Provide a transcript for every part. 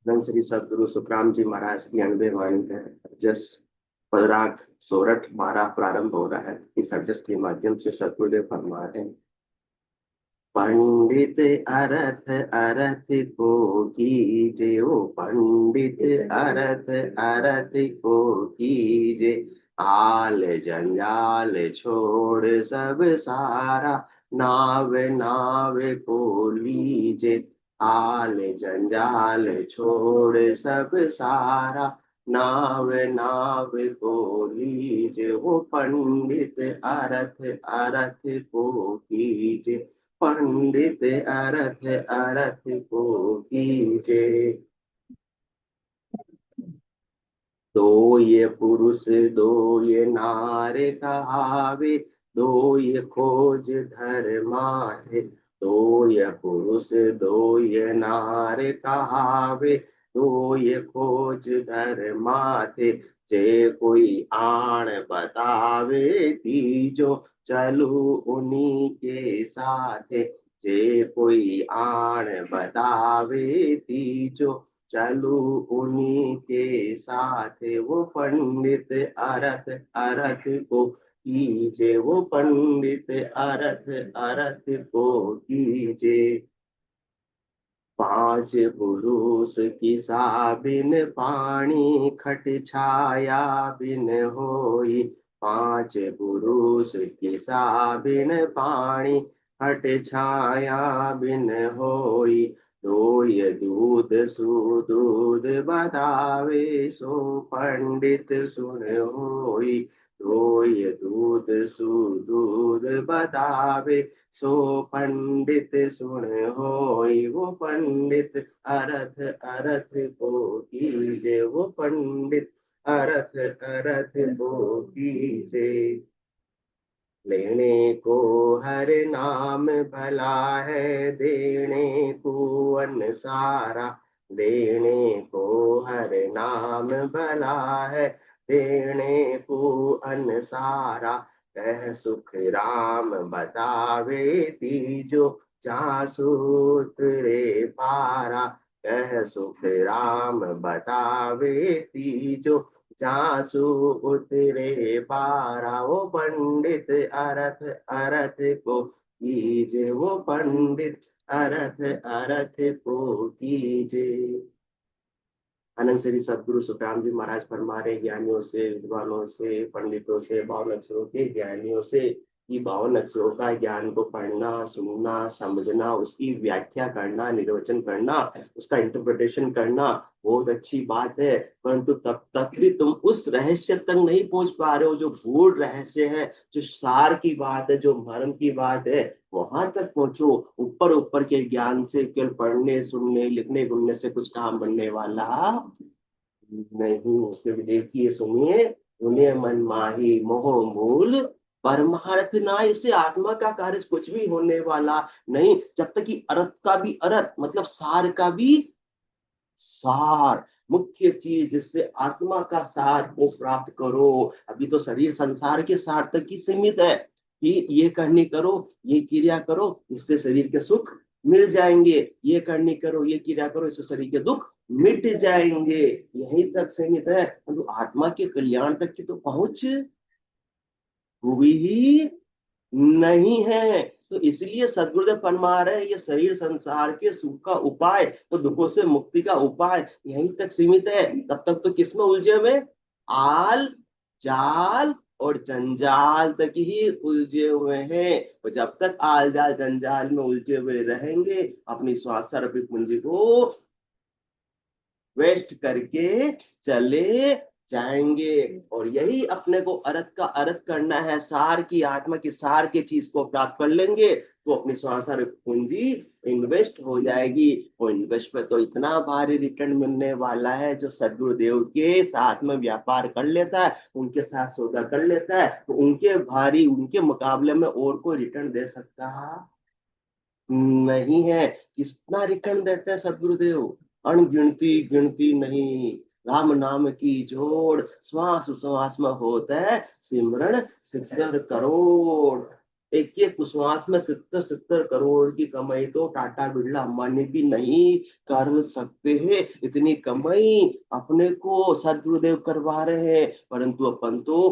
धन श्री सदगुरु सुखराम जी महाराज की 90 वाणी है। जस पदराग सोरठ 12 प्रारंभ हो रहा है। इस अर्जस के माध्यम से सदगुरुदेव फरमा रहे हैं, पंडित अरथ अरथ को कीजे, ओ पंडित अरथ अरथ को कीजे, आल जंजाल छोड़ सब सारा, नाव नाव को लीजे, आल जंजाल छोड़ सब सारा, नाव नाव को लीजे, वो पंडित अरथ अरथ को कीजे, पंडित अरथ अरथ को कीजे। दो ये पुरुष दो ये नार कहावे, दो ये खोज धर्मार्थ, दो ये पुरुष दो ये नार कहावे, दो ये खोज धर्मार्थ, जे कोई आण बतावे तीजो, चलू उन्हीं के साथ, जे कोई आण बतावे तीजो, चलू उन्हीं के साथ, वो पंडित अरथ अरथ को कीजे, वो पंडित अरथ अरथ को कीजे। पांच पुरुष की साबिन पानी, खट छाया बिन होई, पांच पुरुष की साबिन पानी, खट छाया बिन होई, दो ये दूध सुदूध बतावे, सो पंडित सुन होई, दो ये दूध सुदूध बतावे, सो पंडित सुन होई, वो पंडित अरथ अरथ को कीजे, वो पंडित अरथ अरथ को कीजे। लेने को हर नाम भला है, देने को अन्न सारा, देने को हर नाम भला है, देने को अन्न सारा, कह सुख राम बतावे तीजो, जासु उतरे पारा, कह सुख राम बतावे तीजो, जासु उतरे पारा, वो पंडित अरथ अरथ को कीजे, वो पंडित अरथ अरथ को कीजे। अनंत श्री सदगुरु सुखराम जी महाराज फरमा रहे, ज्ञानियों से, विद्वानों से, पंडितों से, 52 अक्षरों के ज्ञानियों से कि 52 अक्षरों का ज्ञान को पढ़ना, सुनना, समझना, उसकी व्याख्या करना, निर्वचन करना, उसका इंटरप्रिटेशन करना बहुत अच्छी बात है, परंतु तब तक भी तुम उस रहस्य तक नहीं पहुंच पा रहे हो जो गूढ़ रहस्य है, जो सार की बात है, जो मर्म की बात है, वहां तक पहुंचो। ऊपर ऊपर के ज्ञान से केवल पढ़ने सुनने लिखने घूमने से कुछ काम बनने वाला नहीं। फिर देखिए सुनिए, उन्हें मन माही मोह मूल परमार्थ ना, इससे आत्मा का कार्य कुछ भी होने वाला नहीं, जब तक कि अर्थ का भी अर्थ मतलब सार का भी सार, मुख्य चीज जिससे आत्मा का सार को प्राप्त करो। अभी तो शरीर संसार के सार तक ही सीमित है कि ये करनी करो, ये क्रिया करो, इससे शरीर के सुख मिल जाएंगे, ये करनी करो, ये क्रिया करो, इससे शरीर के दुख मिट जाएंगे, यहीं तक सीमित है। तो आत्मा के कल्याण तक की तो पहुंच हुई ही नहीं है। तो इसलिए सदगुरुदेव फरमा रहे हैं, ये शरीर संसार के सुख का उपाय, तो दुखों से मुक्ति का उपाय यहीं तक सीमित है। तब तक तो किसमें उलझे हुए, आल जाल और जंजाल तक ही उलझे हुए हैं। और जब तक आल जाल जंजाल में उलझे हुए रहेंगे, अपनी स्वास्थ्य पूंजी को वेस्ट करके चले जाएंगे। और यही अपने को अर्थ का अर्थ करना है, सार की आत्मा की सार की चीज को प्राप्त कर लेंगे तो अपनी स्वासार पूंजी इन्वेस्ट हो जाएगी। और इन्वेस्ट पे तो इतना भारी रिटर्न मिलने वाला है, जो सदगुरुदेव के साथ में व्यापार कर लेता है, उनके साथ सौदा कर लेता है, तो उनके भारी उनके मुकाबले में और कोई रिटर्न दे सकता नहीं है। कितना रिटर्न देते हैं सदगुरुदेव, अनगिनती गिनती नहीं। राम नाम की जोड़, श्वास श्वास में होता है सिमरण सिद्धर करोड़। एक श्वास में 70-70 करोड़ की कमाई तो टाटा बिरला अंबानी भी नहीं कर सकते हैं। इतनी कमाई अपने को सदगुरुदेव करवा रहे हैं, परंतु अपन तो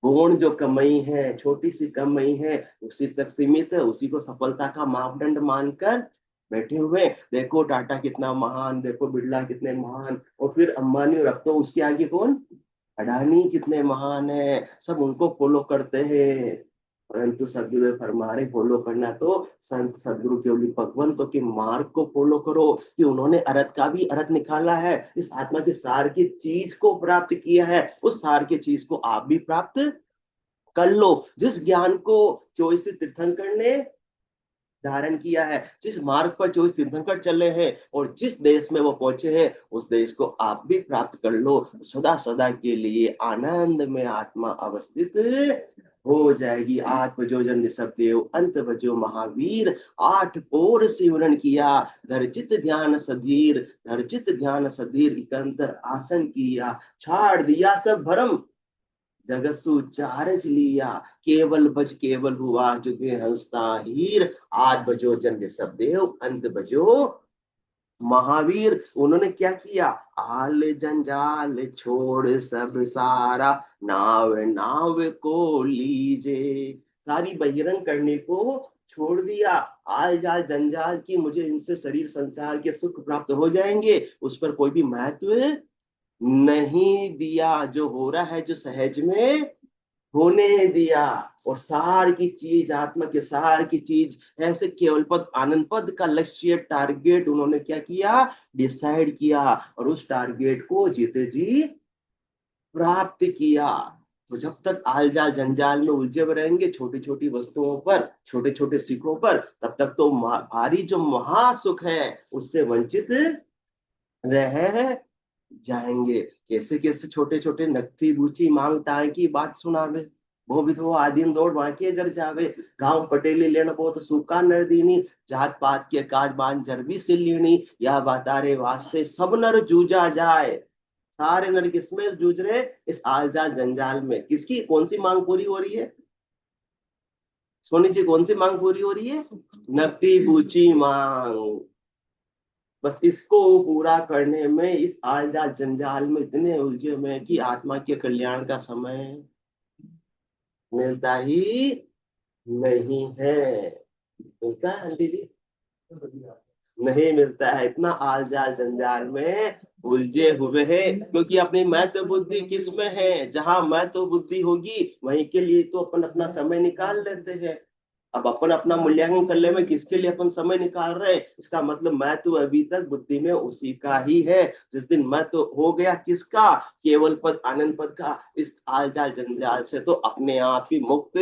पूर्ण जो कमाई है, छोटी सी कमाई है, उसी तक सीमित है, उसी को सफलता का मापदंड मानकर बैठे हुए। देखो टाटा कितना महान, देखो बिरला कितने महान, और फिर अंबानी, और अब तो उसके आगे कौन, अडानी कितने महान है, सब उनको फॉलो करते हैं। परंतु सदगुरु फरमा रहे फॉलो करना तो संत सदगुरु केवली भगवंतों के मार्ग को फॉलो करो, कि उन्होंने अर्थ का भी अर्थ निकाला है, इस आत्मा के सार की चीज को प्राप्त किया है, उस सार की चीज को आप भी प्राप्त कर लो। जिस ज्ञान को 24 तीर्थंकर ने धारण किया है, जिस मार्ग पर 24 तीर्थंकर चले हैं, और जिस देश में वो पहुंचे हैं, उस देश को आप भी प्राप्त कर लो। सदा सदा के लिए आनंद में आत्मा अवस्थित हो जाएगी। आठ बजो जन निसब देव, अंत बजो महावीर, आठ पोर से वर्णन किया, धरचित ध्यान सधीर, धरचित ध्यान सधीर, इकंतर आसन किया, छाड़ दिया सब भरम, जगसु चारज लिया, केवल बज केवल हुआ जुगे हंसता हीर, आद बजो जन सब देव, अंत बजो महावीर। उन्होंने क्या किया, आल जंजाल छोड़ सब सारा, नाव नाव को लीजे, सारी बहिरंग करने को छोड़ दिया। आल जाल जंजाल की, मुझे इनसे शरीर संसार के सुख प्राप्त हो जाएंगे, उस पर कोई भी महत्व नहीं दिया। जो हो रहा है, जो सहज में होने दिया, और सार की चीज, आत्मा के सार की चीज, ऐसे केवल पद आनंद पद का लक्ष्य, टारगेट उन्होंने क्या किया, डिसाइड किया, और उस टारगेट को जीते जी प्राप्त किया। तो जब तक आल जाल जंजाल में उलझे हुए रहेंगे, छोटी छोटी वस्तुओं पर, छोटे छोटे सीखों पर, तब तक तो भारी जो महासुख है उससे वंचित रह जाएंगे। कैसे कैसे छोटे छोटे नकती बूची मांगता है की बात सुनावे, वो विधवा आदिन दौड़ वाके घर जावे, गांव पटेली लेना बहुत सूखा नर दीनी, जात पात के काज बान जरबी से लीनी, यह बातारे वास्ते सब नर जूझा जाए। सारे नर किसमें जूझ रहे, इस आल जाल जंजाल में। किसकी कौन सी मांग पूरी हो रही है, सोनी जी कौन सी मांग पूरी हो रही है, नकटी बूची मांग। बस इसको पूरा करने में, इस आल जाल जंजाल में इतने उलझे हुए हैं कि आत्मा के कल्याण का समय मिलता ही नहीं है। मिलता है आंटी जी, नहीं मिलता है। इतना आल जाल जंजाल में उलझे हुए हैं, क्योंकि अपनी महत्व बुद्धि किस में है, जहां महत्व बुद्धि होगी वहीं के लिए तो अपन अपना समय निकाल लेते हैं। अब अपन अपना मूल्यांकन कर ले में किसके लिए अपन समय निकाल रहे हैं, इसका मतलब मैं तो अभी तक बुद्धि में उसी का ही है। जिस दिन मैं तो हो गया किसका, केवल पद आनंद पद का, इस आल जाल जंजाल से तो अपने आप ही मुक्त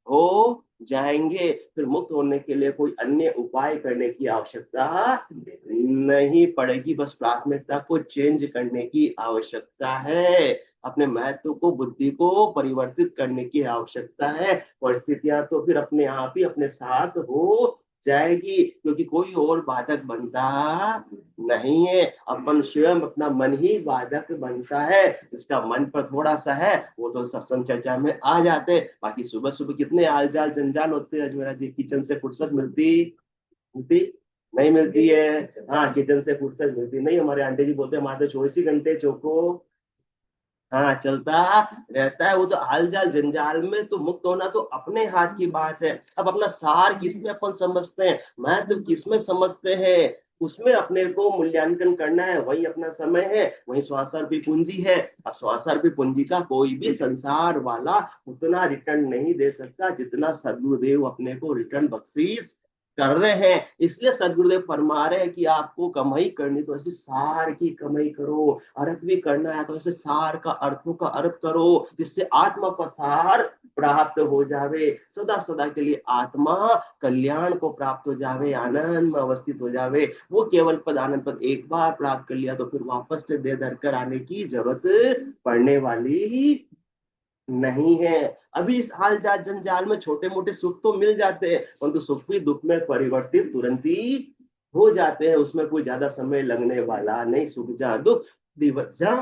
हो जाएंगे। फिर मुक्त होने के लिए कोई अन्य उपाय करने की आवश्यकता नहीं पड़ेगी, बस प्राथमिकता को चेंज करने की आवश्यकता है, अपने महत्व को, बुद्धि को परिवर्तित करने की आवश्यकता है। परिस्थितियां तो फिर अपने आप ही अपने साथ हो जाएगी, क्योंकि कोई और बाधक बनता नहीं है। अपन स्वयं, अपना मन ही बाधक बनता है। जिसका मन पर थोड़ा सा है वो तो सत्संग चर्चा में आ जाते, बाकी सुबह सुबह कितने आल जाल जंजाल होते हैं। अजमेरा जी, किचन से फुर्सत मिलती मिलती नहीं मिलती है। हाँ, किचन से फुर्सत मिलती नहीं। हमारे आंटी जी बोलते हैं हमारे तो 24 घंटे चौको हाँ चलता रहता है। वो तो हाल जाल जंजाल में तो मुक्त होना तो अपने हाथ की बात है। अब अपना सार किसमें अपन समझते हैं, महत्व किसमें समझते हैं, उसमें अपने को मूल्यांकन करना है। वही अपना समय है, वही स्वासार्पी पूंजी है। अब स्वासार्पी पूंजी का कोई भी संसार वाला उतना रिटर्न नहीं दे सकता जितना सदगुरुदेव अपने को रिटर्न बख्शीश कर रहे हैं। इसलिए सदगुरुदेव फरमा रहे हैं कि आपको कमाई करनी तो ऐसे सार की कमाई करो, अर्थ भी करना है तो ऐसे सार का, अर्थों का अर्थ करो, जिससे आत्मा का सार प्राप्त हो जावे। सदा सदा के लिए आत्मा कल्याण को प्राप्त हो जावे, आनंद में अवस्थित हो जावे। वो केवल पद आनंद पद एक बार प्राप्त कर लिया तो फिर वापस से दे धर कर आने की जरूरत पड़ने वाली नहीं है। अभी इस हाल जाल जंजाल में छोटे मोटे सुख तो मिल जाते हैं, परंतु सुख भी दुख में परिवर्तित तुरंत ही हो जाते हैं। उसमें कोई ज्यादा समय लगने वाला नहीं। सुख जा दुख दिवस जा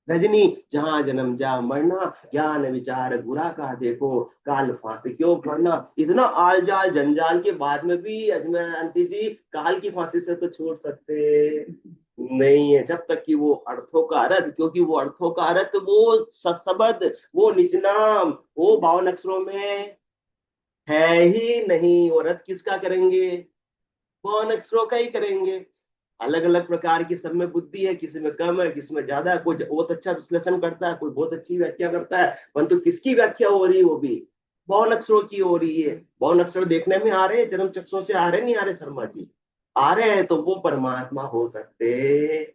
रजनी जहां जन्म जा मरना, ज्ञान विचार बुरा का देखो, काल फांसी क्यों भरना। इतना आल जाल जंजाल के बाद में भी अजमेर आंटी जी काल की फांसी से तो छूट सकते नहीं है, जब तक कि वो अर्थों का अर्थ, क्योंकि वो अर्थों का अर्थ वो सत्सबद, वो निज नाम, वो 52 अक्षरों में है ही नहीं। और अर्थ किसका करेंगे? 52 अक्षरों का ही करेंगे। अलग अलग प्रकार की सब में बुद्धि है, किसी में कम है, किसी में ज्यादा है। कोई बहुत अच्छा विश्लेषण करता है, कोई बहुत अच्छी व्याख्या करता है, परंतु किसकी व्याख्या हो रही है? वो भी 52 अक्षरों की हो रही है। 52 अक्षर देखने में आ रहे हैं, जन्म चक्षुओं से आ रहे नहीं आ रहे शर्मा जी? आ रहे हैं, तो वो परमात्मा हो सकते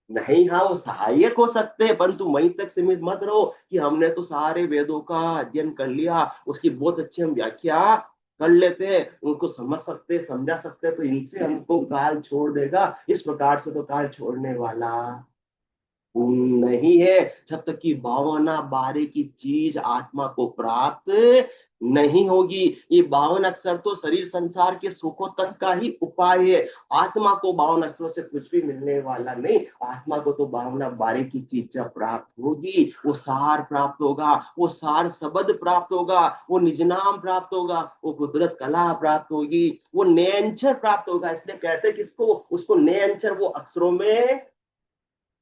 नहीं। हाँ, वो सहायक हो सकते हैं, परंतु वहीं तक सीमित मत रहो कि हमने तो सारे वेदों का अध्ययन कर लिया, उसकी बहुत अच्छी हम व्याख्या कर लेते हैं, उनको समझ सकते, समझा सकते हैं, तो इनसे हमको काल छोड़ देगा। इस प्रकार से तो काल छोड़ने वाला नहीं है, जब तक कि भावना बारे की चीज आत्मा को प्राप्त नहीं होगी। ये 52 अक्षर तो शरीर संसार के सुखों तक का ही उपाय है। आत्मा को 52 अक्षरों से कुछ भी मिलने वाला नहीं। आत्मा को तो भावना बारे की चीज जब प्राप्त होगी, वो सार प्राप्त होगा, वो सार शब्द प्राप्त होगा, वो निज नाम प्राप्त होगा, वो कुदरत कला प्राप्त होगी, वो नयंचर प्राप्त होगा। इसलिए कहते हैं किसको? उसको नयंचर, वो अक्षरों में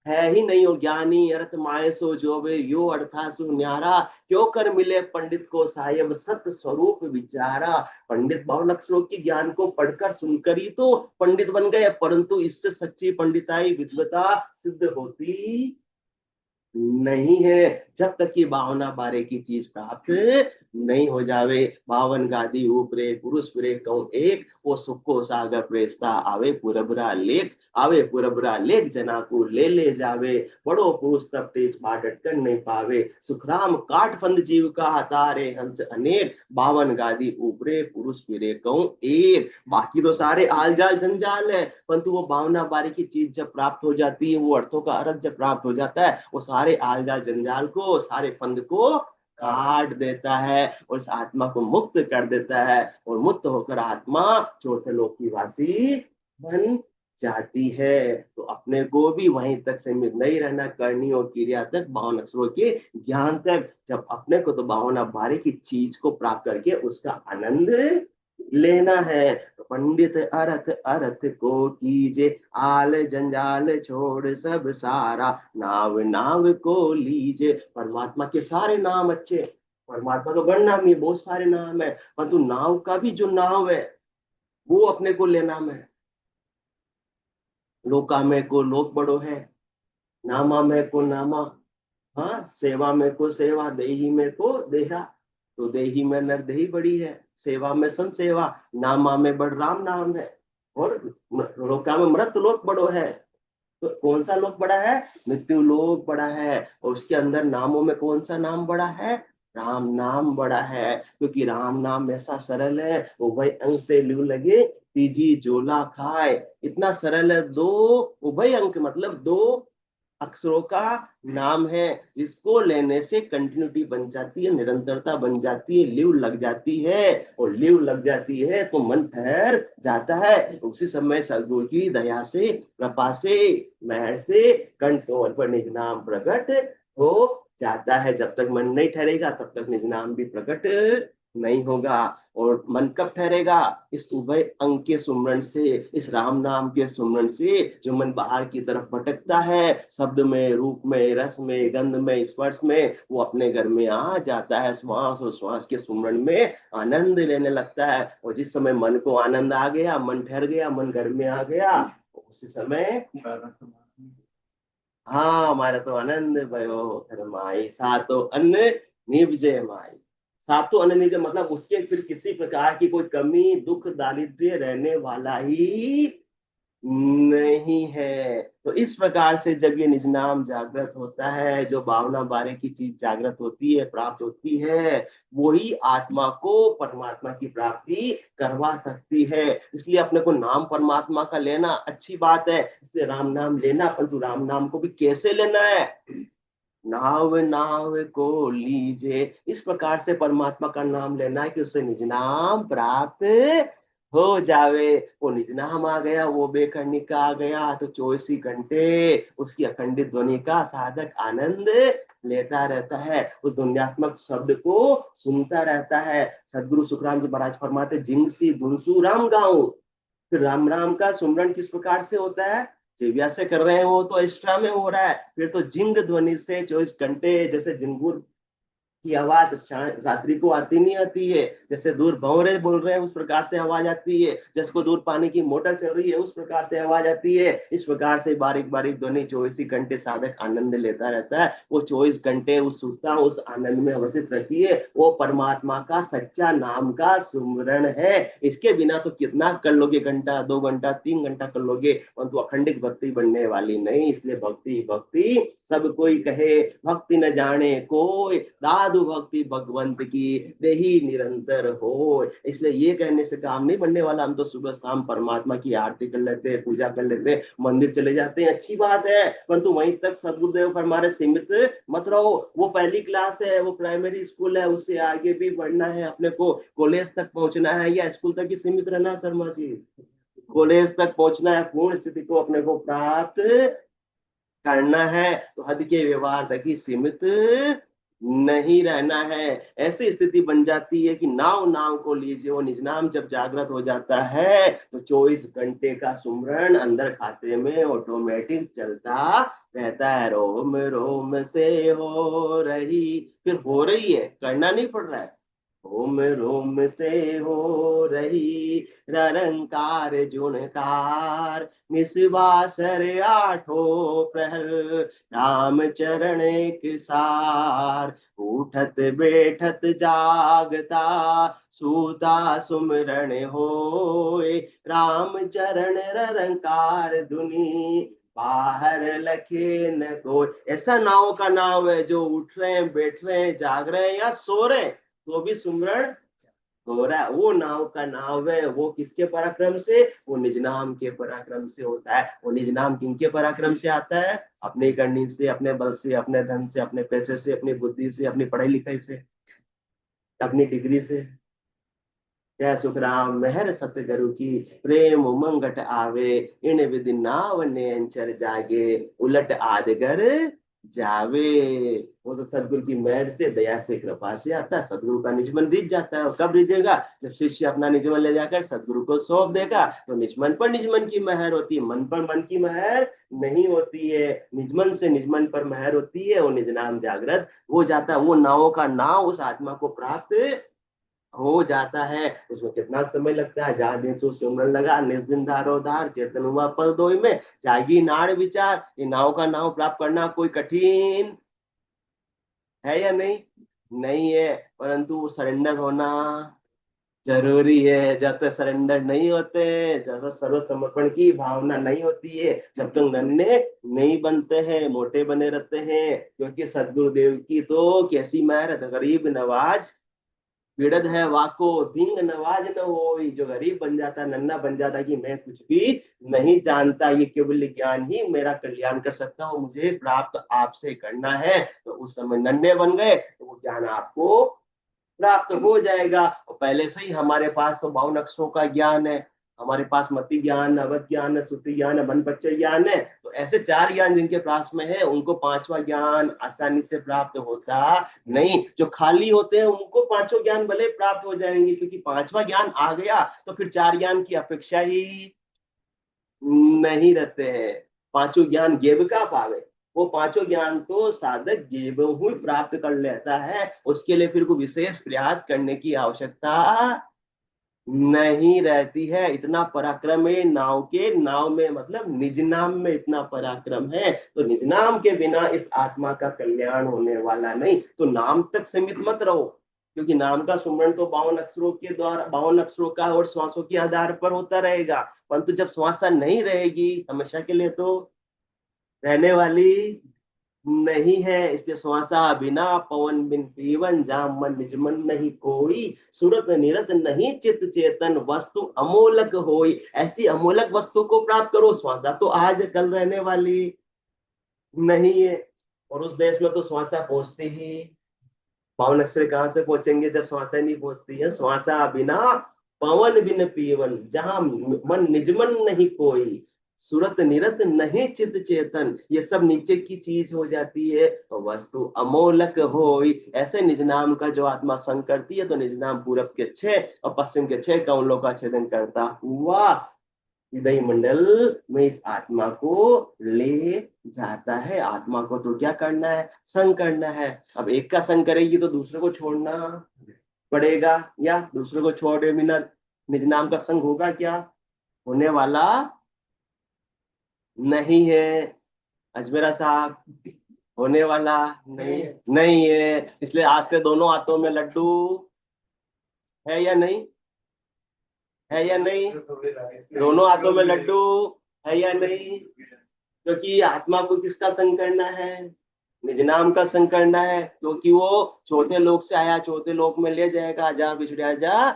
है ही नहीं। हो ज्ञानी अर्थ माए सो जोबे, यो अर्था सु न्यारा, क्यों कर मिले पंडित को साहेब सत्य स्वरूप विचारा। पंडित 52 अक्षरों की ज्ञान को पढ़कर सुनकर ही तो पंडित बन गए, परंतु इससे सच्ची पंडिताई विद्वता सिद्ध होती नहीं है, जब तक कि भावना बारे की चीज प्राप्त नहीं हो जावे। 52 गादी ऊपरे पुरुष प्रे कहूं एक, वो सुखो सागर प्रेस्ता आवे पुरबरा लेख, आवे पुरबरा लेख जना को ले जावे, बड़ो पुरुष तब तेज बाटट कर नहीं पावे, सुखराम काट फंद जीव का हतारे हंस अनेक, 52 गादी ऊपरे पुरुष प्रे कहूं एक। बाकी तो सारे आल जाल जंजाल है, परंतु वो भावना बारी की चीज जब प्राप्त हो जाती है, वो अर्थों का अर्थ जब प्राप्त हो जाता है, वो सारे आल जाल जंजाल को, सारे फंद को काट देता है और इस आत्मा को मुक्त कर देता है। और मुक्त होकर आत्मा चौथे लोक की वासी बन जाती है। तो अपने को भी वहीं तक सीमित नहीं रहना, करनी और क्रिया तक, 52 अक्षरों के ज्ञान तक। जब अपने को तो 52 बारे की चीज को प्राप्त करके उसका आनंद लेना है। पंडित अर्थ अर्थ को कीजे, आल जंजाल छोड़ सब सारा, नाव नाव को लीजे। परमात्मा के सारे नाम अच्छे, परमात्मा तो गण नाम ही बहुत सारे नाम है, परंतु नाव का भी जो नाव है वो अपने को लेना में। लोका में को लोक बड़ो है, नामा में को नामा, हाँ सेवा में को सेवा, देही में को देहा। तो देही में नरदेही बड़ी है, सेवा में सन सेवा, नामा में बड़ राम नाम है, और लोका में मृत लोक बड़ो है। तो कौन सा लोक बड़ा है? मृत्यु लोक बड़ा है। और उसके अंदर नामों में कौन सा नाम बड़ा है? राम नाम बड़ा है, क्योंकि राम नाम ऐसा सरल है, उभय अंक से लू लगे तीजी जोला खाए। इतना सरल है, दो उभय अंक मतलब दो अक्षरों का नाम है, जिसको लेने से कंटिन्यूटी बन जाती है, निरंतरता बन जाती है, लिव लग जाती है। और लिव लग जाती है तो मन ठहर जाता है। उसी समय सदगुरु की दया से, कृपा से, मेहर से कंठ पर निज नाम प्रकट हो जाता है। जब तक मन नहीं ठहरेगा तब तक निज नाम भी प्रकट नहीं होगा। और मन कब ठहरेगा? इस उभय अंग के सुमरण से, इस राम नाम के सुमरण से। जो मन बाहर की तरफ भटकता है, शब्द में, रूप में, रस में, गंध में, स्पर्श में, वो अपने घर में आ जाता है, श्वास और श्वास के सुमरण में आनंद लेने लगता है। और जिस समय मन को आनंद आ गया, मन ठहर गया, मन घर में आ गया, उसी समय हाँ हमारा तो आनंद भयो धर्माई, सातो अन्न निभजे माई। सातों अन्न निभजे मतलब उसके फिर किसी प्रकार की कोई कमी दुख दारिद्र्य रहने वाला ही नहीं है। तो इस प्रकार से जब ये निज नाम जागृत होता है, जो भावना बारे की चीज जागृत होती है, प्राप्त होती है, वही आत्मा को परमात्मा की प्राप्ति करवा सकती है। इसलिए अपने को नाम परमात्मा का लेना अच्छी बात है, इसलिए राम नाम लेना, परंतु राम नाम को भी कैसे लेना है? नाव नाव को लीजे, इस प्रकार से परमात्मा का नाम लेना है कि उससे निज नाम प्राप्त हो जावे। वो निज नाम आ गया, वो बेखंडिका आ गया, तो 24 घंटे उसकी अखंडित ध्वनि का साधक आनंद लेता रहता है, उस ध्वन्यात्मक शब्द को सुनता रहता है। सदगुरु सुखराम जी महाराज फरमाते, जिंगसी धुनसु राम गाऊं। फिर राम राम का सुमरन किस प्रकार से होता है? जिव्या से कर रहे हैं वो तो एक्स्ट्रा में हो रहा है, फिर तो जिंग ध्वनि से 24 घंटे, जैसे जिंगुर की आवाज रात्रि को आती नहीं आती है, जैसे दूर भंवरे बोल रहे हैं उस प्रकार से आवाज आती है, जिसको दूर पानी की मोटर चल रही है उस प्रकार से आवाज आती है। इस प्रकार से बारीक बारीक ध्वनि 24 घंटे साधक आनंद लेता रहता है। वो 24 घंटे उस सुरता उस आनंद में अवस्थित रहती है। वो परमात्मा का सच्चा नाम का सुमरण है। इसके बिना तो कितना कर लोगे, घंटा 2 घंटा 3 घंटा कर लोगे, परंतु अखंडित भक्ति बनने वाली नहीं। इसलिए भक्ति भक्ति सब कोई कहे, भक्ति न जाने कोई, साधु भक्ति भगवंत की देही निरंतर हो। इसलिए ये कहने से काम नहीं बनने वाला। हम तो सुबह शाम परमात्मा की आरती कर लेते हैं, पूजा कर लेते हैं, मंदिर चले जाते हैं, अच्छी बात है, परंतु वहीं तक सदगुरुदेव फरमाए सीमित मत रहो। वो पहली क्लास है, वो प्राइमरी स्कूल है, उससे आगे भी बढ़ना है अपने को, कॉलेज तक पहुंचना है, या स्कूल तक ही सीमित रहना है शर्मा जी? कॉलेज तक पहुंचना है, पूर्ण स्थिति को अपने को प्राप्त करना है, तो हद के व्यवहार तक ही सीमित नहीं रहना है। ऐसी स्थिति बन जाती है कि नाव नाव को लीजिए, वो निज नाम जब जागृत हो जाता है तो 24 घंटे का सुमरण अंदर खाते में ऑटोमेटिक चलता रहता है। रोम रोम से हो रही, फिर हो रही है, करना नहीं पड़ रहा है। रोम रोम से हो रही निरंकार जुणकार, निस्वासर आठों प्रहर, राम चरण एक सार, उठत बैठत जागता सूता सुमरण होए, राम चरण निरंकार धुनी बाहर लखे न कोई। ऐसा नाव का नाव है जो उठ रहे हैं, बैठ रहे हैं, जाग रहे हैं या सो रहे हैं तो भी सुमरण हो रहा है। वो नाव का नाव है, वो किसके पराक्रम से? वो निज नाम के पराक्रम से होता है। वो निज नाम किनके पराक्रम से आता है? अपनी करनी से, अपने बल से, अपने धन से, अपने पैसे से, अपनी बुद्धि से, अपनी पढ़ाई लिखाई से, अपनी डिग्री से। जय सुखराम मेहर सतगुरु की, प्रेम उमंगट आवे, इन विधि नाव ने अंचर जागे, उलट आदगर जावे। वो तो सदगुरु की मेहर से, दया से, कृपा से आता है। सदगुरु का निजमन रिझ जाता है। और कब रिझेगा? जब शिष्य अपना निजमन ले जाकर सदगुरु को सौंप देगा, तो निजमन पर निजमन की मेहर होती है, मन पर मन की मेहर नहीं होती है। निजमन से निजमन पर मेहर होती है, वो निज नाम जागृत हो जाता है। वो नाव का नाव उस आत्मा को प्राप्त हो जाता है। उसमें कितना समय लगता है? जहां दिन सो सुमरन लगा, निज दिन धारो धार, चेतन हुआ पल दोई में, जागी नाड़ विचार। ये नाव का नाव प्राप्त करना कोई कठिन है या नहीं? नहीं है, परंतु सरेंडर होना जरूरी है। जब तक सरेंडर नहीं होते, जब तक सर्व समर्पण की भावना नहीं होती है, जब तक नन्हे नहीं बनते हैं, मोटे बने रहते हैं। क्योंकि सदगुरुदेव की तो कैसी मेहर है, गरीब नवाज पीड़त है वाको, दींग नवाज न हो। जो गरीब बन जाता, नन्ना बन जाता कि मैं कुछ भी नहीं जानता, ये केवल ज्ञान ही मेरा कल्याण कर सकता हूँ, मुझे प्राप्त आपसे करना है, तो उस समय नन्हे बन गए तो वो ज्ञान आपको प्राप्त हो जाएगा। और पहले से ही हमारे पास तो 52 अक्षरों का ज्ञान है। हमारे पास मति ज्ञान, अवध ज्ञान है, श्रुति ज्ञान है, मन पच्चय ज्ञान है। तो ऐसे 4 ज्ञान जिनके पास में है, उनको 5वां ज्ञान आसानी से प्राप्त होता नहीं। जो खाली होते हैं उनको 5 ज्ञान भले प्राप्त हो जाएंगे, क्योंकि 5वां ज्ञान आ गया तो फिर 4 ज्ञान की अपेक्षा ही नहीं रहते हैं। 5 ज्ञान गेब का पावे, वो 5 ज्ञान तो साधक गेब ही प्राप्त कर लेता है। उसके लिए फिर कोई विशेष प्रयास करने की आवश्यकता नहीं रहती है। इतना पराक्रम है नाव के, नाव में मतलब निज नाम में इतना पराक्रम है, तो निज नाम के बिना इस आत्मा का कल्याण होने वाला नहीं। तो नाम तक सीमित मत रहो, क्योंकि नाम का सुमरण तो 52 अक्षरों के द्वारा, 52 अक्षरों का और श्वासों के आधार पर होता रहेगा। परंतु जब श्वासा नहीं रहेगी हमेशा के लिए, तो रहने वाली नहीं है। इसलिए श्वासा बिना पवन बिन पीवन, जाम मन निज मन नहीं कोई, सूरत निरत नहीं चित चेतन, वस्तु अमोलक होई। ऐसी अमोलक वस्तु को प्राप्त करो। श्वासा तो आज कल रहने वाली नहीं है, और उस देश में तो श्वासा पहुंचती ही 52 अक्षर कहाँ से पहुंचेंगे जब श्वासा नहीं पहुंचती है। श्वासा बिना पवन बिन पीवन, जहां मन निजमन नहीं कोई, सुरत निरत नहीं चित चेतन, ये सब नीचे की चीज हो जाती है, वस्तु अमोलक होई। ऐसे निज नाम का जो आत्मा संग करती है, तो निज नाम पूरब के 6 और पश्चिम के 6 कमलों का छेदन करता हुआ हृदय मंडल में इस आत्मा को ले जाता है। आत्मा को तो क्या करना है, संग करना है। अब एक का संग करेगी तो दूसरे को छोड़ना पड़ेगा, या दूसरे को छोड़े बिना निज नाम का संग होगा क्या, होने वाला नहीं है। अजमेरा साहब, होने वाला नहीं, नहीं है। इसलिए आज से दोनों हाथों में लड्डू है या नहीं, है या नहीं, दोनों हाथों में लड्डू है या नहीं। क्योंकि आत्मा को किसका संग करना है, निज नाम का संग करना है, क्योंकि वो चौथे लोक से आया, चौथे लोक में ले जाएगा, जा बिछड़ा जा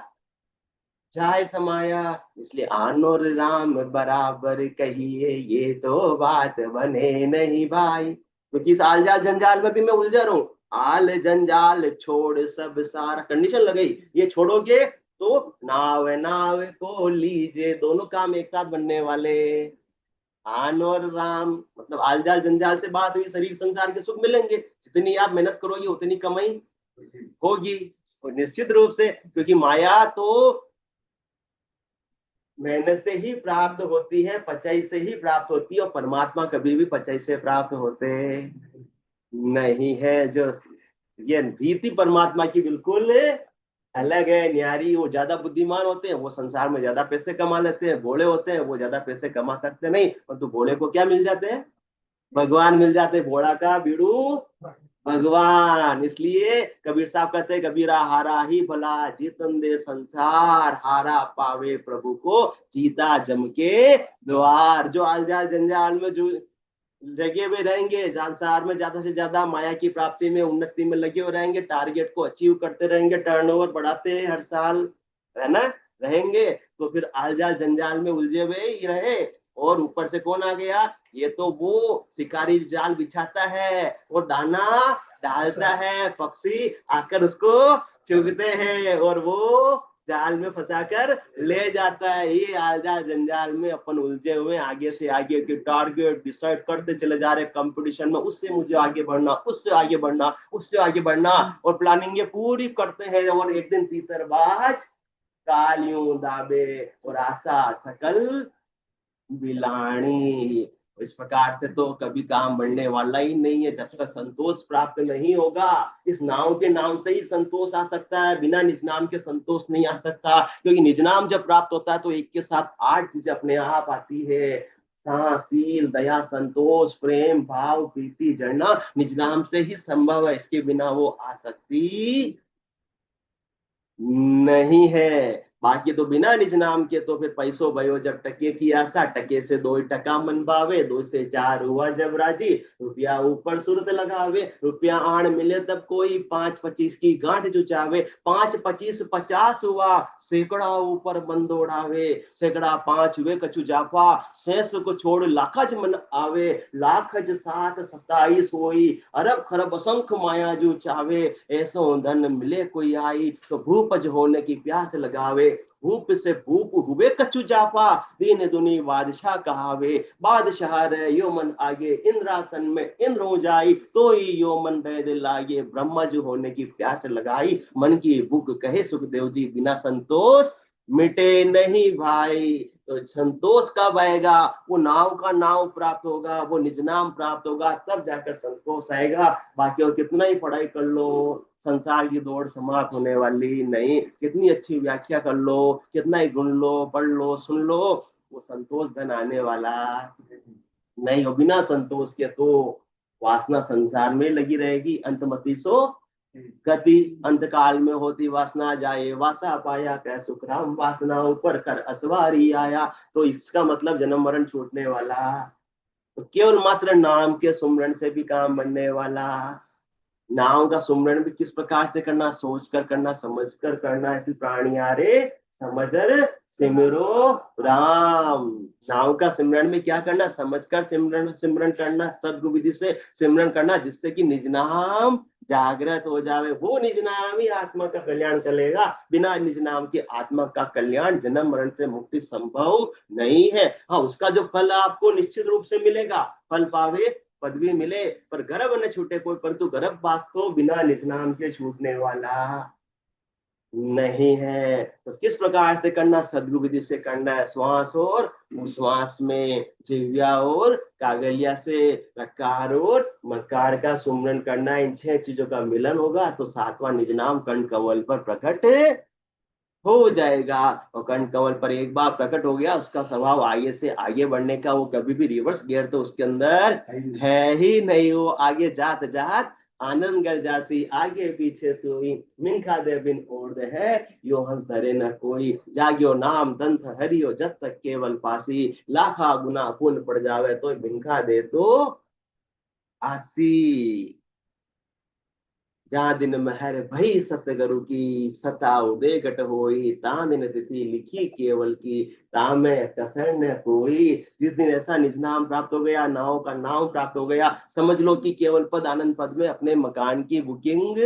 जाय समाया। इसलिए आन और राम बराबर कहिए, ये तो बात बने नहीं भाई। क्योंकि इस आलजाल जंजाल में भी मैं उलझा रहा हूँ। आल जंजाल छोड़ सब सारा, कंडीशन लगाई, ये छोड़ोगे तो नाव नाव को लीजिए, दोनों काम एक साथ बनने वाले। आन और राम मतलब आलजाल जंजाल से बात हुई, शरीर संसार के सुख मिलेंगे, जितनी आप मेहनत करोगे उतनी कमाई होगी। और निश्चित रूप से, क्योंकि माया तो मेहनत से ही प्राप्त होती है, पचाई से ही प्राप्त होती है, और परमात्मा कभी भी पचाई से प्राप्त होते नहीं है। जो ये भीति परमात्मा की बिल्कुल अलग है, न्यारी। वो ज्यादा बुद्धिमान होते हैं, वो संसार में ज्यादा पैसे कमा लेते हैं, भोले होते हैं, वो ज्यादा पैसे कमा सकते नहीं, परंतु भोले को क्या मिल जाते हैं, भगवान मिल जाते, भोला का बीड़ू भगवान। इसलिए कबीर साहब कहते हैं, कबीरा हारा ही भला, जीतन दे संसार, हारा पावे प्रभु को, जीता जम के द्वार। जो आलजाल जंजाल में जो लगे हुए रहेंगे, संसार में ज्यादा से ज्यादा माया की प्राप्ति में, उन्नति में लगे हुए रहेंगे, टारगेट को अचीव करते रहेंगे, टर्नओवर बढ़ाते हैं हर साल, है ना, रहेंगे, तो फिर आलजाल जंजाल में उलझे हुए ही रहे। और ऊपर से कौन आ गया, ये तो वो शिकारी जाल बिछाता है और दाना डालता है, पक्षी आकर उसको चुगते हैं और वो जाल में फंसाकर ले जाता है। ये आलजाल जंजाल में अपन उलझे हुए, आगे से आगे के टारगेट डिसाइड करते चले जा रहे कंपटीशन में, उससे मुझे आगे बढ़ना, उससे आगे बढ़ना, उससे आगे बढ़ना, और प्लानिंग ये पूरी करते हैं। और एक दिन तीतरबाज काल यूं दाबे और आशा सकल बिलाणी। इस प्रकार से तो कभी काम बढ़ने वाला ही नहीं है, जब तक संतोष प्राप्त नहीं होगा। इस नाम के नाम से ही संतोष आ सकता है, बिना निज नाम के संतोष नहीं आ सकता। क्योंकि निज नाम जब प्राप्त होता है तो एक के साथ 8 चीजें अपने आप आती है, शील, दया, संतोष, प्रेम, भाव, प्रीति, जड़ना, निज नाम से ही संभव है, इसके बिना वो आ सकती नहीं है। बाकी तो बिना निज नाम के तो फिर पैसों भयो जब टके की आशा, टके से 2 टका मन पावे, 2 से 4 हुआ जब राजी, रुपया ऊपर सूरत लगावे, रुपया आण मिले तब कोई, 5-25 की गांठ जुचावे, 5-25-50 हुआ, सैकड़ा ऊपर बंद उड़ावे, सैकड़ा 5 हुए कछु जाफा, शेष को छोड़ लाखज मन आवे, लाखज 7-27 होई, अरब खरब असंख्य माया जो चावे, ऐसो धन मिले कोई आई, तो भूपज होने की प्यास लगावे, भूप से भूप हुए कछु जापा, दीन दुनी बादशाह कहावे, बादशाह रे यो मन आगे, इंद्रासन में इंद्र हो जाई, तो ही यो मन बैद लागे, ब्रह्मज होने की प्यास लगाई, मन की भूख कहे सुखदेव जी, बिना संतोष मिटे नहीं भाई। तो संतोष कब आएगा, वो नाव का नाव प्राप्त होगा, वो निज नाम प्राप्त होगा, तब जाकर संतोष आएगा। बाकी और कितना ही पढ़ाई कर लो, संसार की दौड़ समाप्त होने वाली नहीं। कितनी अच्छी व्याख्या कर लो, कितना ही ढूंढ लो, पढ़ लो, सुन लो, वो संतोष धन आने वाला नहीं हो। बिना संतोष के तो वासना संसार में लगी रहेगी। अंतमति सो गति, अंत काल में होती वासना, जाए वासा पाया, कै सुख राम वासना ऊपर कर असवारी आया। तो इसका मतलब जन्म मरण छूटने वाला, तो केवल मात्र नाम के सुमरण से भी काम बनने वाला। नाम का सुमरण भी किस प्रकार से करना, सोच कर करना, समझ कर करना। ऐसी प्राणिया रे समझर सिमरो राम। नाम का सिमरण में क्या करना, समझ कर सिमरण सिमरण करना, सदगुरु विधि से सिमरण करना, जिससे कि निज नाम जागृत हो जावे, वो निज नाम ही आत्मा का कल्याण करेगा। बिना निज नाम के आत्मा का कल्याण, जन्म मरण से मुक्ति संभव नहीं है। हाँ, उसका जो फल आपको निश्चित रूप से मिलेगा, फल पावे पदवी मिले, पर गर्भ न छूटे कोई, परंतु गर्भ वास्तव बिना निज नाम के छूटने वाला नहीं है। तो किस प्रकार से करना, सद्गुरु विधि से करना है। श्वास और उश्वास में जिह्वा और कागलिया से रकार और मकार का सुमरन करना। इन 6 चीजों का मिलन होगा तो 7वां निज नाम कंठ कमल पर प्रकट हो जाएगा। और कंठ कमल पर एक बार प्रकट हो गया, उसका स्वभाव आगे से आगे बढ़ने का, वो कभी भी रिवर्स गियर तो उसके अंदर है ही नहीं। वो आगे जात जात आनंद गर जासी, आगे पीछे सोई मिनखा दे बिन ओढ़ है, यो हंस धरे न कोई, जाग्यो नाम दंत हरियो जत तक केवल पासी, लाखा गुना पुन पड़ जावे तो मिनखा दे तो आसी। जहाँ दिन महर भई सतगुरु की, सता उदय घट होई, ता दिन तिथि लिखी केवल की, तामे कसर न कोई। जिस दिन ऐसा निज नाम प्राप्त हो गया, नाव का नाम प्राप्त हो गया, समझ लो कि केवल पद आनंद पद में अपने मकान की बुकिंग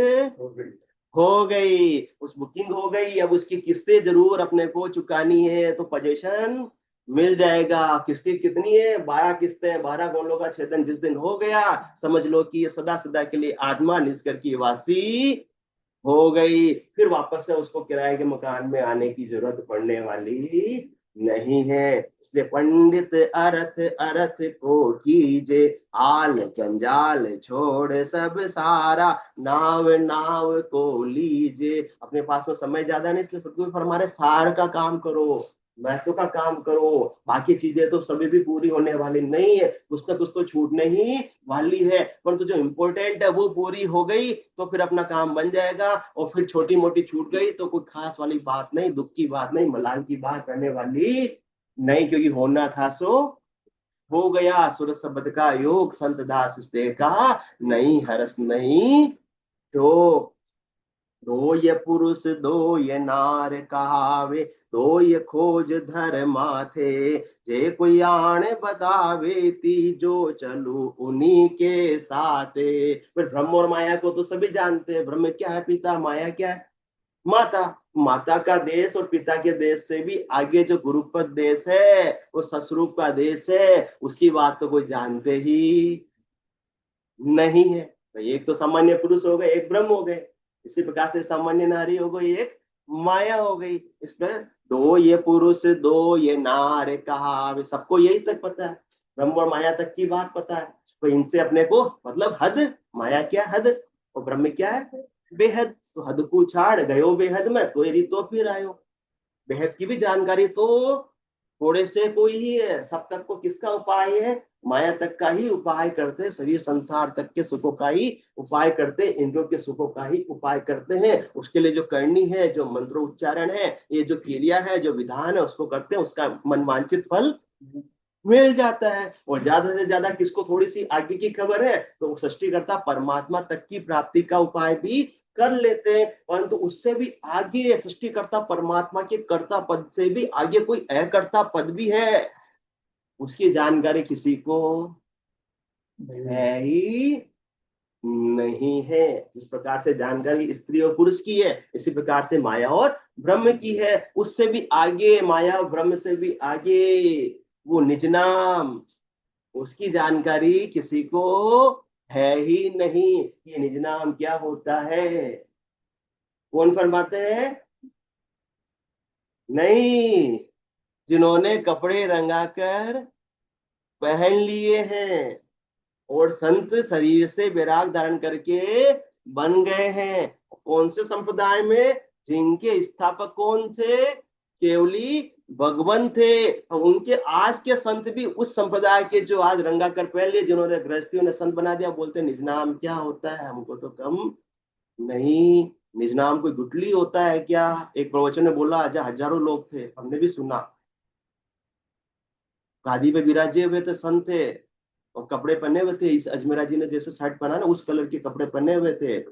हो गई। उस बुकिंग हो गई, अब उसकी किस्तें जरूर अपने को चुकानी है, तो पोजीशन मिल जाएगा। किस्तें कितनी है, 12 किस्तें, 12 गोलों का छेदन जिस दिन हो गया, समझ लो कि ये सदा सदा के लिए आत्मा निष्कर की वासी हो गई। फिर वापस से उसको किराए के मकान में आने की जरूरत पड़ने वाली नहीं है। इसलिए पंडित अर्थ अर्थ को कीजे, आल जंजाल छोड़ सब सारा, नाव नाव को लीजे। अपने पास में समय ज्यादा नहीं, इसलिए सतगुरु फरमा रहे सार का काम करो, महत्व का काम करो। बाकी चीजें तो सभी भी पूरी होने वाली नहीं है, कुछ ना कुछ तो छूटने ही वाली है, परंतु जो इम्पोर्टेंट है वो पूरी हो गई तो फिर अपना काम बन जाएगा। और फिर छोटी मोटी छूट गई तो कोई खास वाली बात नहीं, दुख की बात नहीं, मलाल की बात रहने वाली नहीं, क्योंकि होना था सो हो गया। सुर शब्द का योग संत दास का, नहीं हरस नहीं तो। दो ये पुरुष दो ये नार कहावे, दो ये खोज धर माथे, जे कोई आण बतावे तीजो चलू उन्हीं के साथे। फिर ब्रह्म और माया को तो सभी जानते हैं। ब्रह्म क्या है, पिता, माया क्या है, माता। माता का देश और पिता के देश से भी आगे जो गुरुपद देश है, वो ससुरूप का देश है, उसकी बात तो कोई जानते ही नहीं है। तो एक तो सामान्य पुरुष हो गए, एक ब्रह्म हो गए, इसी प्रकार से सामान्य नारी हो गई, एक माया हो गई। इसमें दो ये पुरुष दो ये नार कहा, सबको यही तक पता है, ब्रह्म और माया तक की बात पता है। तो इनसे अपने को मतलब हद, माया क्या हद और ब्रह्म क्या है बेहद। तो हद को छाड़ गयो बेहद में, तो यदि तो फिर आयो। बेहद की भी जानकारी तो थोड़े से कोई ही है, सब तक को किसका उपाय है, माया तक का ही उपाय करते, शरीर संसार तक के सुखों का ही उपाय करते, इंद्रियों के सुखों का ही उपाय करते हैं। उसके लिए जो करनी है, जो मंत्रोच्चारण है, ये जो क्रिया है, जो विधान है, उसको करते हैं, उसका मनवांचित फल मिल जाता है। और ज्यादा से ज्यादा किसको थोड़ी सी आगे की खबर है, तो सृष्टिकर्ता परमात्मा तक की प्राप्ति का उपाय भी कर लेते हैं। परंतु उससे भी आगे सृष्टिकर्ता परमात्मा के कर्ता पद से भी आगे कोई अकर्ता पद भी है, उसकी जानकारी किसी को है ही नहीं है। जिस प्रकार से जानकारी स्त्री और पुरुष की है, इसी प्रकार से माया और ब्रह्म की है। उससे भी आगे, माया और ब्रह्म से भी आगे वो निज नाम, उसकी जानकारी किसी को है ही नहीं। ये निज नाम क्या होता है, कौन फरमाते हैं, नहीं, जिन्होंने कपड़े रंगाकर पहन लिए हैं और संत शरीर से विराग धारण करके बन गए हैं। कौन से संप्रदाय में, जिनके स्थापक कौन थे, केवली भगवान थे। और उनके आज के संत भी उस संप्रदाय के जो आज रंगा कर पहन लिए, जिन्होंने गृहस्थियों ने संत बना दिया, बोलते निज नाम क्या होता है, हमको तो कम नहीं। निज नाम कोई गुटली होता है क्या। एक प्रवचन में बोला, आज हजारों लोग थे, हमने भी सुना, गादी पे विराजे हुए थे संत थे, और कपड़े पहने हुए थे, इस अजमेरा जी ने जैसे शर्ट पहना ना, उस कलर के कपड़े पहने हुए थे।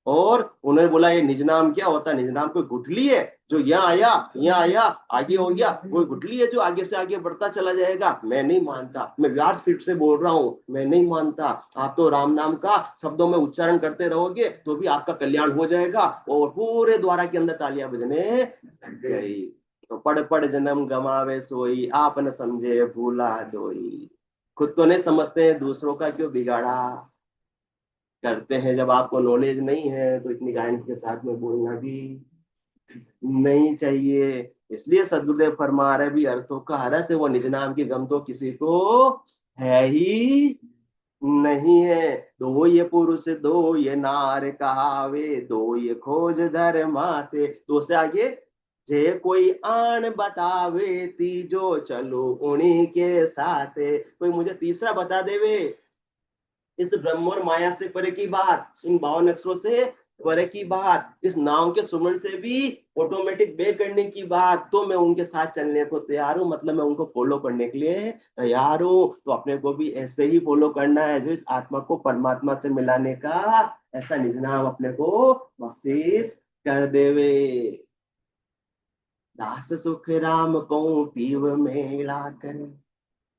और उन्होंने बोला ये निज नाम क्या होता है, निज नाम कोई गुठली है जो यहाँ आया, आगे हो गया, वो गुटली है जो आगे से आगे बढ़ता चला जाएगा। मैं नहीं मानता, मैं व्यास स्पीड से बोल रहा हूँ, मैं नहीं मानता। आप तो राम नाम का शब्दों में उच्चारण करते रहोगे तो भी आपका कल्याण हो जाएगा। और पूरे द्वारा के अंदर तालियां बजने लग गई। तो पढ़ पढ़ जन्म गमावे सोई, आप न समझे भूला दोई। खुद तो नहीं समझते, दूसरों का क्यों बिगाड़ा करते हैं। जब आपको नॉलेज नहीं है तो इतनी गारंटी के साथ में बोलना भी नहीं चाहिए। इसलिए सदगुरुदेव फरमा रहे भी अर्थों का हरत, वो निज नाम की गम तो किसी को है ही नहीं है। दो ये पुरुष दो ये नार कहावे, दो ये खोज धर माथे। दो से आगे, जे कोई आन बतावे तीजो चलो उन्हीं के साथ। कोई मुझे तीसरा बता देवे इस ब्रह्म और माया से परे की बात, इन 52 अक्षरों से परे की बात, इस नाव के सुमन से भी ऑटोमेटिक बे करने की बात, तो मैं उनके साथ चलने को तैयार हूँ। मतलब मैं उनको फॉलो करने के लिए तैयार हूँ। तो अपने को भी ऐसे ही फॉलो करना है जो इस आत्मा को परमात्मा से मिलाने का ऐसा निज नाम अपने को बख्शीश कर देवे। दास सुख राम को पीव मेला करे,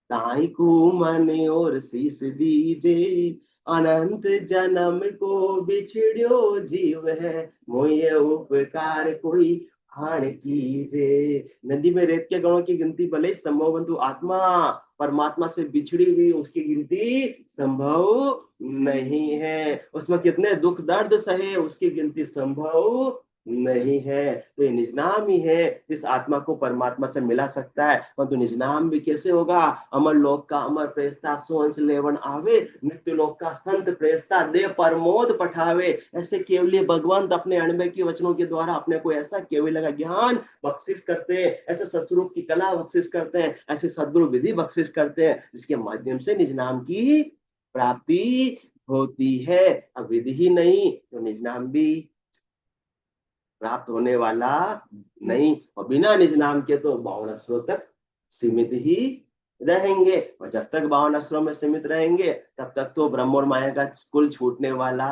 ताई को मन और शीस दीजे। अनंत जन्म को बिछड़ियो जीव है, मोये उपकार कोई हान कीजे। नदी में रेत के गणों की गिनती भले संभव, बंधु आत्मा परमात्मा से बिछड़ी हुई उसकी गिनती संभव नहीं है। उसमें कितने दुख दर्द सहे उसकी गिनती संभव नहीं है। तो ये निज नाम ही है इस आत्मा को परमात्मा से मिला सकता है। परंतु निज नाम भी कैसे होगा? अमर लोक का अमर प्रेस्ता सोंस लेवन आवे, नित्य लोक का संत प्रेस्ता दे परमोद पठावे। ऐसे केवल भगवंत अपने अणबे के वचनों के द्वारा अपने को ऐसा केवल का ज्ञान बख्शिश करते हैं, ऐसे सत्स्वरूप की कला बख्शिश करते हैं, ऐसे सद्गुरु विधि बख्शिश करते हैं, जिसके माध्यम से निज नाम की प्राप्ति होती है। अब विधि ही नहीं तो निज नाम भी प्राप्त होने वाला नहीं। और बिना निज नाम के तो 52 अक्षरों तक सीमित ही रहेंगे। और जब तक 52 अक्षरों में सीमित रहेंगे तब तक तो ब्रह्म और माया का कुल छूटने वाला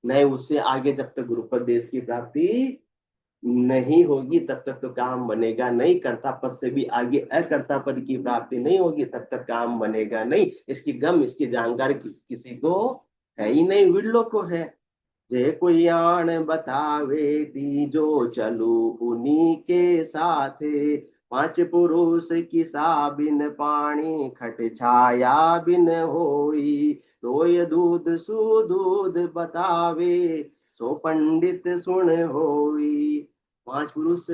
नहीं। उससे आगे जब तक गुरुपदेश की प्राप्ति नहीं होगी तब तक तो काम बनेगा नहीं। कर्ता पद से भी आगे अकर्ता पद की प्राप्ति नहीं होगी तब तक काम बनेगा नहीं। इसकी गम इसकी जानकारी किसी को है ही नहीं, विरलों को है। जे कोई आन बतावे तीजो चलू उन्हीं के साथे। पांच पुरुष की सा बिन पानी, खट छाया बिन होई। दोय दूध सुदूध बतावे, सो पंडित सुन होई। पांच पुरुष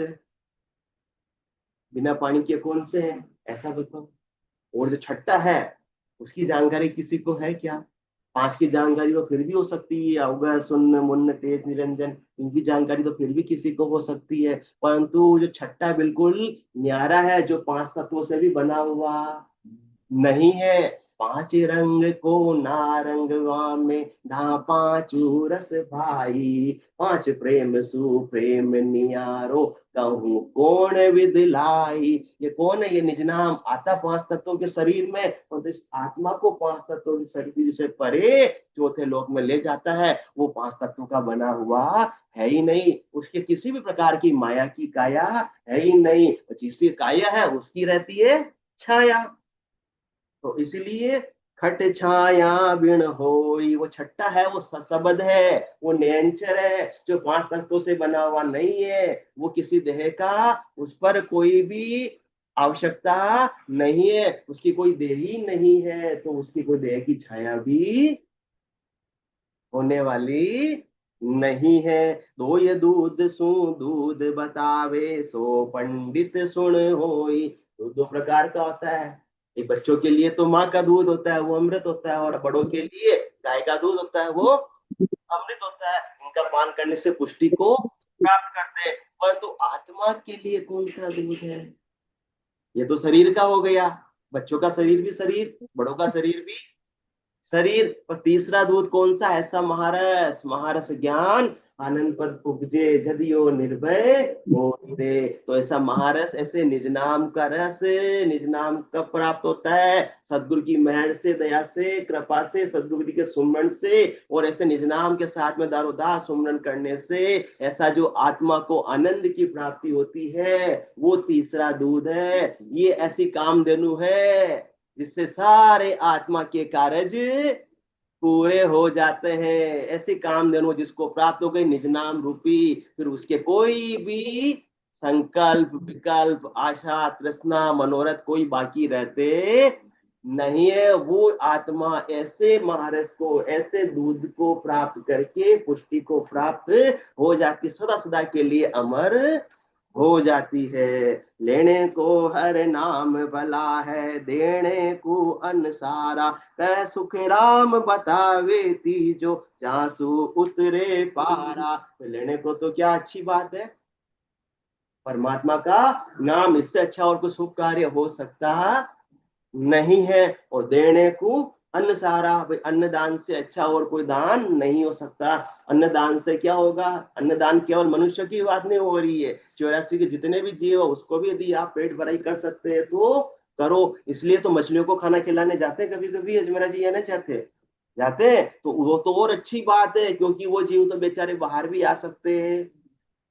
बिना पानी के कौन से हैं ऐसा बताओ। और जो छठा है उसकी जानकारी किसी को है क्या? पांच की जानकारी तो फिर भी हो सकती है, अवगह सुन्न मुन्न तेज निरंजन, इनकी जानकारी तो फिर भी किसी को हो सकती है। परंतु जो छठा बिल्कुल न्यारा है, जो पांच तत्वों से भी बना हुआ नहीं है। पांच रंग को नारंगवा में ढा पांचू रस भाई। पांच प्रेम सुप्रेम नियारो, कहूँ कौन विद लाई। ये कौन है? ये निज नाम आता 5 तत्वों के शरीर में, और तो इस आत्मा को 5 तत्वों के शरीर से परे चौथे लोक में ले जाता है। वो 5 तत्वों का बना हुआ है ही नहीं। उसके किसी भी प्रकार की माया की काया है ही नहीं। जिसकी काया है उसकी रहती है छाया। तो इसीलिए खट छाया बिन होई, वो छट्टा है, वो शब्द है, वो नयंचर है जो 5 तत्वों से बना हुआ नहीं है। वो किसी देह का उस पर कोई भी आवश्यकता नहीं है, उसकी कोई देह ही नहीं है, तो उसकी कोई देह की छाया भी होने वाली नहीं है। दो ये दूध सु दूध बतावे, सो पंडित सुन होई। तो दो प्रकार का होता है। एक बच्चों के लिए तो माँ का दूध होता है, वो अमृत होता है, और बड़ों के लिए गाय का दूध होता है, वो अमृत होता है। इनका पान करने से पुष्टि को प्राप्त करते हैं। परंतु आत्मा के लिए कौन सा दूध है? ये तो शरीर का हो गया। बच्चों का शरीर भी शरीर, बड़ों का शरीर भी शरीर। और तीसरा दूध कौन सा? ऐसा महारस, महारस ज्ञान आनंद पद उपजे जदियो निर्भय हो रे। तो ऐसा महारस, ऐसे निज नाम का रस निज नाम कब प्राप्त होता है? सदगुरु की मेहर से, दया से, कृपा से, सदगुरु जी के सुमरण से, और ऐसे निज नाम के साथ में दारोदार सुमरण करने से ऐसा जो आत्मा को आनंद की प्राप्ति होती है, वो तीसरा दूध है। ये ऐसी कामधेनु है जिससे सारे आत्मा के कार्य पूरे हो जाते हैं। ऐसी कामधेनु जिसको प्राप्त हो गई निज नाम रूपी, फिर उसके कोई भी संकल्प, विकल्प, आशा, तृष्णा, मनोरथ कोई बाकी रहते नहीं है। वो आत्मा ऐसे महारस को, ऐसे दूध को प्राप्त करके पुष्टि को प्राप्त हो जाती, सदा सदा के लिए अमर हो जाती है। लेने को हर नाम भला है, देने को अन्न सारा, कह सुख राम बतावे तीजो, जासु उतरे पारा। तो लेने को तो क्या अच्छी बात है, परमात्मा का नाम, इससे अच्छा और कुछ शुभ कार्य हो सकता नहीं है। और देने को अन्न सारा, भाई अन्नदान से अच्छा और कोई दान नहीं हो सकता। अन्नदान से क्या होगा? अन्नदान केवल मनुष्य की बात नहीं हो रही है, 84 के जितने भी जीव हो उसको भी यदि आप पेट भराई कर सकते हैं तो करो। इसलिए तो मछलियों को खाना खिलाने जाते हैं कभी कभी, अजमेरा जी, है ना, चाहते जाते हैं तो वो तो और अच्छी बात है, क्योंकि वो जीव तो बेचारे बाहर भी आ सकते हैं,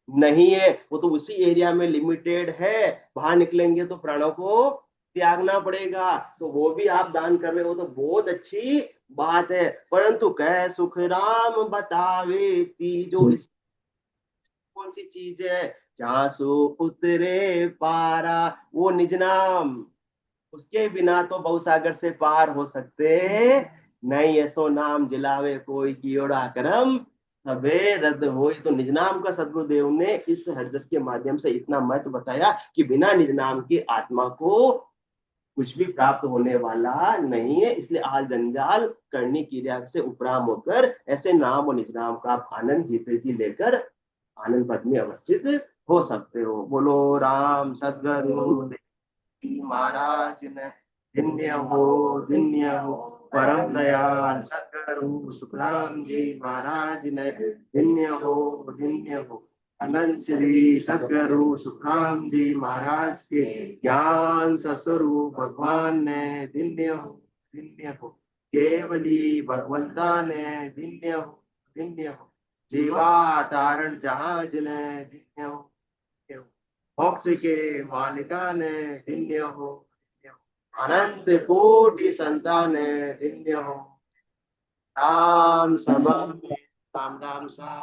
नहीं है वो तो उसी एरिया में लिमिटेड है, बाहर निकलेंगे तो प्राणों को त्यागना पड़ेगा। तो वो भी आप दान कर रहे हो तो बहुत अच्छी बात है। परंतु कह सुख राम बतावे ती, जो इस कौन सी चीज है? जहां सु उतरे पारा, वो निज नाम, उसके बिना तो बहुसागर से पार हो सकते नहीं। ऐसो नाम जिलावे कोई कियोड़ा करम सबे रद्द हो। तो निज नाम का सदगुरुदेव ने इस हरजस के माध्यम से इतना महत्व बताया कि बिना निज नाम की आत्मा को कुछ भी प्राप्त होने वाला नहीं है। इसलिए आल जंजाल करनी क्रिया से उपराम होकर ऐसे नाम और निज नाम का आप आनंद जीते जी लेकर आनंद पद में अवस्थित हो सकते हो। बोलो राम सदगुरु महाराज ने धन्य हो, धन्य हो। परम दयाल सदगुरु सुखराम जी महाराज ने धन्य हो, धन्य हो। अनंत श्री सदगुरु सुखराम जी महाराज के ज्ञान सस्वरूप भगवान ने धन्य हो, धन्य हो। केवली भगवंता ने धन्य हो, धन्य हो। जीवा तारण जहाज ने धन्य हो, धन्य हो। मोक्ष के मालिका ने धन्य हो, धन्य हो। अनंत कोटि संतान धन्य हो। राम सभा राम राम सा